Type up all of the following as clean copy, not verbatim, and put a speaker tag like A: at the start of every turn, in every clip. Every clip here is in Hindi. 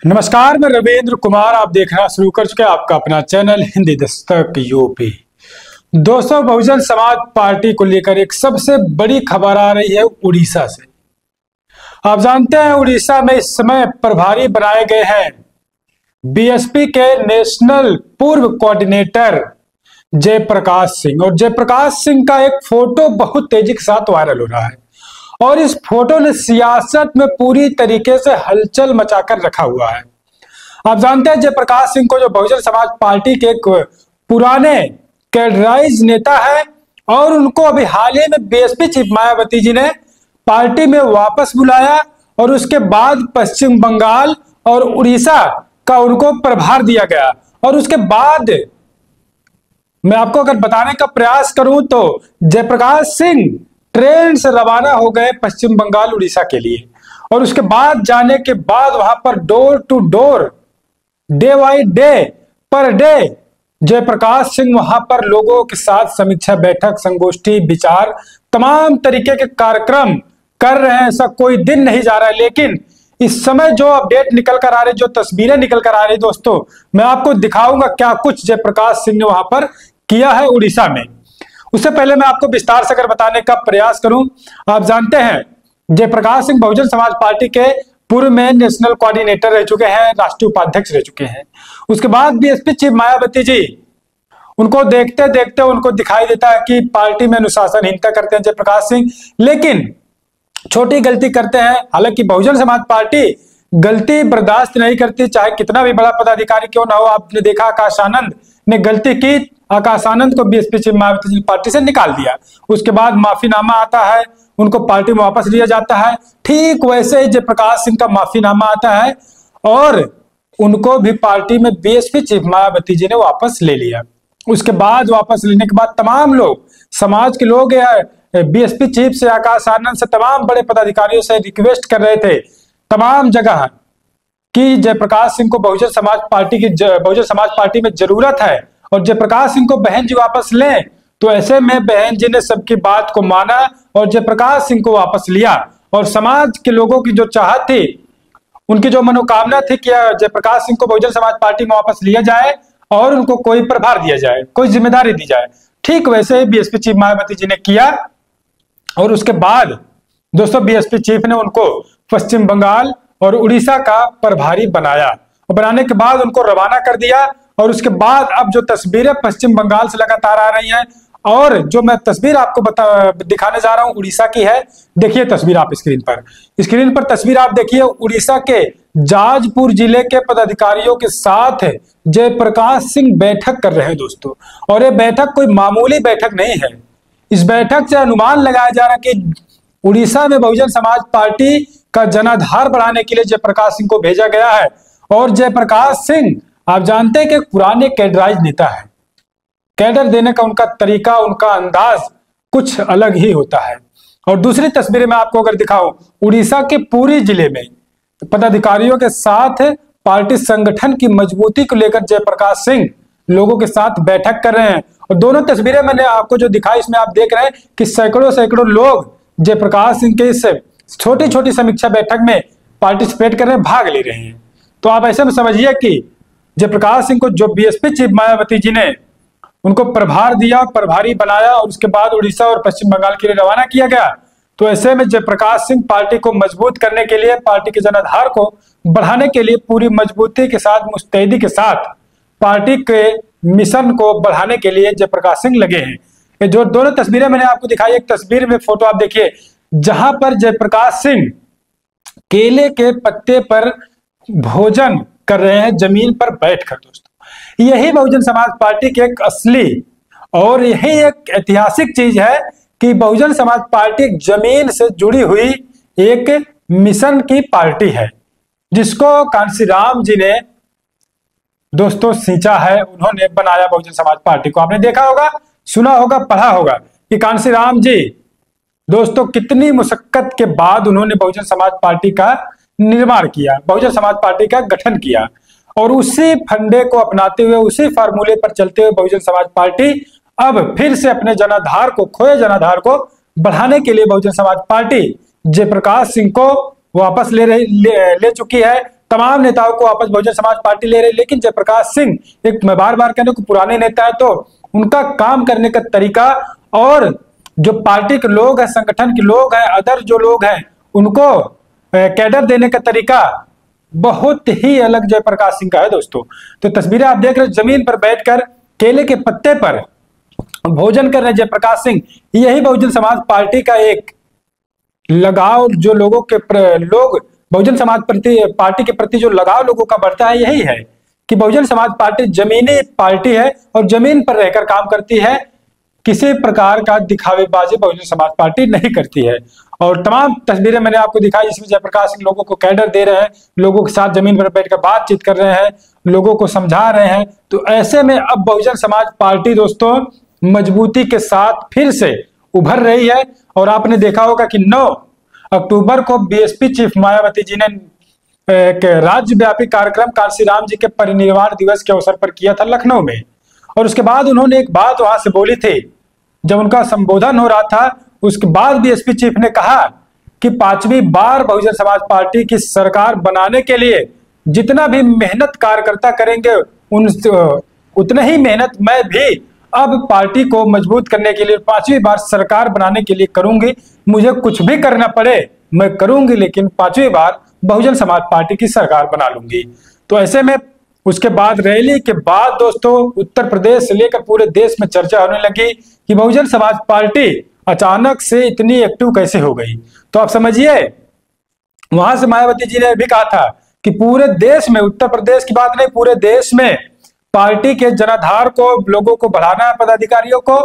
A: नमस्कार, मैं रविंद्र कुमार। आप देखना शुरू कर चुके हैं आपका अपना चैनल हिंदी दस्तक यूपी। दोस्तों, बहुजन समाज पार्टी को लेकर एक सबसे बड़ी खबर आ रही है उड़ीसा से। आप जानते हैं उड़ीसा में इस समय प्रभारी बनाए गए हैं बीएसपी के नेशनल पूर्व कोऑर्डिनेटर जयप्रकाश सिंह। और जयप्रकाश सिंह का एक फोटो बहुत तेजी के साथ वायरल हो रहा है और इस फोटो ने सियासत में पूरी तरीके से हलचल मचाकर रखा हुआ है। आप जानते हैं जयप्रकाश सिंह को, जो बहुजन समाज पार्टी के एक पुराने कैडराइज नेता है, और उनको अभी हाल ही में बीएसपी चीफ मायावती जी ने पार्टी में वापस बुलाया और उसके बाद पश्चिम बंगाल और उड़ीसा का उनको प्रभार दिया गया। और उसके बाद मैं आपको अगर बताने का प्रयास करूं तो जयप्रकाश सिंह ट्रेन से रवाना हो गए पश्चिम बंगाल उड़ीसा के लिए। और उसके बाद जाने के बाद वहां पर door to door, day by day, per day Jayaprakash Singh वहां पर लोगों के साथ समीक्षा बैठक, संगोष्ठी, विचार, तमाम तरीके के कार्यक्रम कर रहे हैं। ऐसा कोई दिन नहीं जा रहा है। लेकिन इस समय जो अपडेट निकल कर आ रही, जो तस्वीरें निकल कर आ रही दोस्तों, मैं आपको दिखाऊंगा क्या कुछ जयप्रकाश सिंह ने वहां पर किया है उड़ीसा में। उससे पहले मैं आपको विस्तार से अगर बताने का प्रयास करूं, आप जानते हैं जयप्रकाश सिंह बहुजन समाज पार्टी के पूर्व में नेशनल कोऑर्डिनेटर रह चुके हैं, राष्ट्रीय उपाध्यक्ष रह चुके हैं। उसके बाद बीएसपी चीफ मायावती जी, उनको देखते देखते उनको दिखाई देता है कि पार्टी में अनुशासनहीनता करते हैं जयप्रकाश सिंह, लेकिन छोटी गलती करते हैं। हालांकि बहुजन समाज पार्टी गलती बर्दाश्त नहीं करती, चाहे कितना भी बड़ा पदाधिकारी क्यों ना हो। आपने देखा आकाश आनंद ने गलती की, आकाश आनंद को BSP chief Mayawati ji party से निकाल दिया। उसके बाद माफीनामा आता है, उनको पार्टी में वापस लिया जाता है। ठीक वैसे ही जयप्रकाश सिंह का माफीनामा आता है और उनको भी पार्टी में बीएसपी चीफ मायावती जी ने वापस ले लिया। उसके बाद वापस लेने के बाद तमाम लोग, समाज के लोग या बीएसपी चीफ से, आकाश आनंद से, तमाम बड़े पदाधिकारियों से रिक्वेस्ट कर रहे थे तमाम जगह कि जयप्रकाश सिंह को बहुजन समाज पार्टी में जरूरत है और जयप्रकाश सिंह को बहन जी वापस लें। तो ऐसे में बहन जी ने सबकी बात को माना और जयप्रकाश सिंह को वापस लिया। और समाज के लोगों की जो चाहत थी, उनकी जो मनोकामना थी कि जयप्रकाश सिंह को बहुजन समाज पार्टी में वापस लिया जाए और उनको कोई प्रभार दिया जाए, कोई जिम्मेदारी दी जाए, ठीक वैसे ही बीएसपी चीफ मायावती जी ने किया। और उसके बाद दोस्तों बीएसपी चीफ ने उनको पश्चिम बंगाल और उड़ीसा का प्रभारी बनाया और बनाने के बाद उनको रवाना कर दिया। और उसके बाद अब जो तस्वीरें पश्चिम बंगाल से लगातार आ रही हैं, और जो मैं तस्वीर आपको दिखाने जा रहा हूं उड़ीसा की है। देखिए तस्वीर आप स्क्रीन पर तस्वीर आप देखिए। उड़ीसा के जाजपुर जिले के पदाधिकारियों के साथ जयप्रकाश सिंह बैठक कर रहे हैं दोस्तों। और ये बैठक कोई मामूली बैठक नहीं है। इस बैठक से अनुमान लगाया जा रहा है कि उड़ीसा में बहुजन समाज पार्टी का जनाधार बढ़ाने के लिए जयप्रकाश सिंह को भेजा गया है। और जयप्रकाश सिंह, आप जानते हैं कि पुराने कैडराइज नेता है। कैडर देने का उनका तरीका, उनका अंदाज कुछ अलग ही होता है। और दूसरी तस्वीरें मैं आपको अगर दिखाऊं, उड़ीसा के पूरी जिले में पदाधिकारियों के साथ पार्टी संगठन की मजबूती को लेकर जयप्रकाश सिंह लोगों के साथ बैठक कर रहे हैं। और दोनों तस्वीरें मैंने आपको जो दिखाई, इसमें आप देख रहे हैं कि सैकड़ों लोग जयप्रकाश सिंह के इस छोटी छोटी समीक्षा बैठक में पार्टिसिपेट कर रहे हैं, भाग ले रहे हैं। तो आप ऐसे में समझिए कि जयप्रकाश सिंह को जो बीएसपी चीफ मायावती जी ने उनको प्रभार दिया, प्रभारी बनाया और उसके बाद उड़ीसा और पश्चिम बंगाल के लिए रवाना किया गया। तो ऐसे में जयप्रकाश सिंह पार्टी को मजबूत करने के लिए, पार्टी के जनाधार को बढ़ाने के लिए पूरी मजबूती के साथ, मुस्तैदी के साथ पार्टी के मिशन को बढ़ाने के लिए जयप्रकाश सिंह लगे हैं। ये जो दोनों तस्वीरें मैंने आपको दिखाई, एक तस्वीर में फोटो आप देखिए जहां पर जयप्रकाश सिंह केले के पत्ते पर भोजन कर रहे हैं, जमीन पर बैठकर। दोस्तों, यही बहुजन समाज पार्टी की एक असली और यही एक ऐतिहासिक चीज है कि बहुजन समाज पार्टी जमीन से जुड़ी हुई एक मिशन की पार्टी है, जिसको कांशीराम जी ने दोस्तों सींचा है। उन्होंने बनाया बहुजन समाज पार्टी को। आपने देखा होगा, सुना होगा, पढ़ा होगा कि कांशीराम जी दोस्तों कितनी मुशक्कत के बाद उन्होंने बहुजन समाज पार्टी का निर्माण किया, बहुजन समाज पार्टी का गठन किया। और उसी फंडे को अपनाते हुए, उसी फार्मूले पर चलते हुए बहुजन समाज पार्टी अब फिर से अपने जनाधार को, खोए जनाधार को बढ़ाने के लिए बहुजन समाज पार्टी जयप्रकाश सिंह को वापस ले चुकी है। तमाम नेताओं को वापस बहुजन समाज पार्टी ले रही। लेकिन जयप्रकाश सिंह, एक मैं बार बार कहने को पुराने नेता है, तो उनका काम करने का तरीका और जो पार्टी के लोग हैं, संगठन के लोग हैं, अदर जो लोग हैं, उनको कैडर देने का तरीका बहुत ही अलग जयप्रकाश सिंह का है दोस्तों। तो तस्वीरें आप देख रहे हैं, जमीन पर बैठकर केले के पत्ते पर भोजन कर रहे जयप्रकाश सिंह। यही बहुजन समाज पार्टी का एक लगाव, जो लोगों के लोग बहुजन समाज पार्टी के प्रति जो लगाव लोगों का बढ़ता है, यही है कि बहुजन समाज पार्टी जमीनी पार्टी है और जमीन पर रहकर काम करती है। किसी प्रकार का दिखावेबाजी बहुजन समाज पार्टी नहीं करती है। और तमाम तस्वीरें मैंने आपको दिखाई जिसमें जयप्रकाश सिंह लोगों को कैडर दे रहे हैं, लोगों के साथ जमीन पर बैठकर बातचीत कर रहे हैं, लोगों को समझा रहे हैं। तो ऐसे में अब बहुजन समाज पार्टी दोस्तों मजबूती के साथ फिर से उभर रही है। और आपने देखा होगा कि 9 अक्टूबर को बीएसपी चीफ मायावती जी ने एक राज्यव्यापी कार्यक्रम कांशी राम जी के परिनिर्वाण दिवस के अवसर पर किया था लखनऊ में। और उसके बाद उन्होंने एक बात वहां से बोली थी, जब उनका संबोधन हो रहा था, उसके बाद बीएसपी चीफ ने कहा कि 5वीं बार बहुजन समाज पार्टी की सरकार बनाने के लिए जितना भी मेहनत कार्यकर्ता करेंगे, उतना ही मेहनत मैं भी अब पार्टी को मजबूत करने के लिए 5वीं बार सरकार बनाने के लिए करूंगी। मुझे कुछ भी करना पड़े मैं करूंगी, लेकिन 5वीं बार बहुजन समाज पार्टी की सरकार बना लूंगी। तो ऐसे में उसके बाद रैली के बाद दोस्तों उत्तर प्रदेश से लेकर पूरे देश में चर्चा होने लगी कि बहुजन समाज पार्टी अचानक से इतनी एक्टिव कैसे हो गई। तो आप समझिए, वहां से मायावती जी ने भी कहा था कि पूरे देश में, उत्तर प्रदेश की बात नहीं, पूरे देश में पार्टी के जनाधार को, लोगों को बढ़ाना है, पदाधिकारियों को,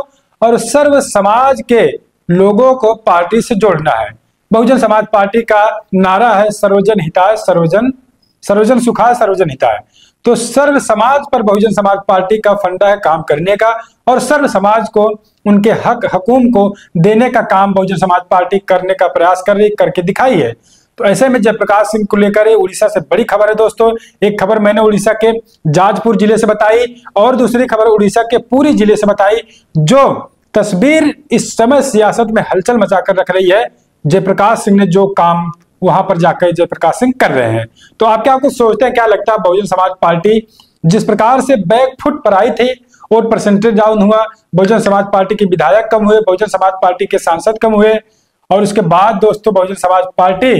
A: और सर्व समाज के लोगों को पार्टी से जोड़ना है। बहुजन समाज पार्टी का नारा है सर्वजन हिताय, सर्वजन सुखाय, सर्वजन हिताय। तो सर्व समाज पर बहुजन समाज पार्टी का फंडा है काम करने का, और सर्व समाज को उनके हक हकूम को देने का काम बहुजन समाज पार्टी करने का प्रयास करके दिखाई है। तो ऐसे में जयप्रकाश सिंह को लेकर उड़ीसा से बड़ी खबर है दोस्तों। एक खबर मैंने उड़ीसा के जाजपुर जिले से बताई और दूसरी खबर उड़ीसा के पुरी जिले से बताई। जो तस्वीर इस समय सियासत में हलचल मचाकर रख रही है, जयप्रकाश सिंह ने जो काम वहां पर जाकर जयप्रकाश सिंह कर रहे हैं। तो आप क्या कुछ सोचते हैं, क्या लगता है बहुजन समाज पार्टी जिस प्रकार से बैकफुट पर आई थी, वोट परसेंटेज डाउन हुआ, बहुजन समाज पार्टी के विधायक कम हुए, बहुजन समाज पार्टी के सांसद कम हुए, और उसके बाद दोस्तों बहुजन समाज पार्टी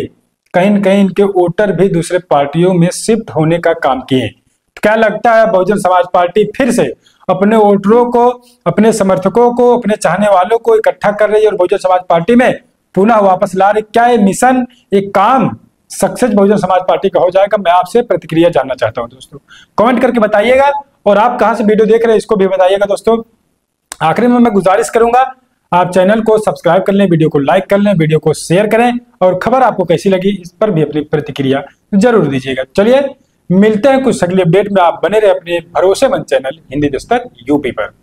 A: कहीं न कहीं इनके वोटर भी दूसरे पार्टियों में शिफ्ट होने का काम किए। तो क्या लगता है बहुजन समाज पार्टी फिर से अपने वोटरों को, अपने समर्थकों को, अपने चाहने वालों को इकट्ठा कर रही है और बहुजन समाज पार्टी में पुनः वापस ला रही? क्या ये मिशन, ये काम सक्सेस बहुजन समाज पार्टी का हो जाएगा? मैं आपसे प्रतिक्रिया जानना चाहता हूं दोस्तों, कमेंट करके बताइएगा। और आप कहां से वीडियो देख रहे हैं इसको भी बताइएगा दोस्तों। आखिरी में मैं गुजारिश करूंगा, आप चैनल को सब्सक्राइब कर लें, वीडियो को लाइक कर लें, वीडियो को शेयर करें, और खबर आपको कैसी लगी इस पर भी अपनी प्रतिक्रिया जरूर दीजिएगा। चलिए मिलते हैं कुछ अगली अपडेट में। आप बने रहे अपने भरोसेमंद चैनल हिंदी दस्तक यूपी पर।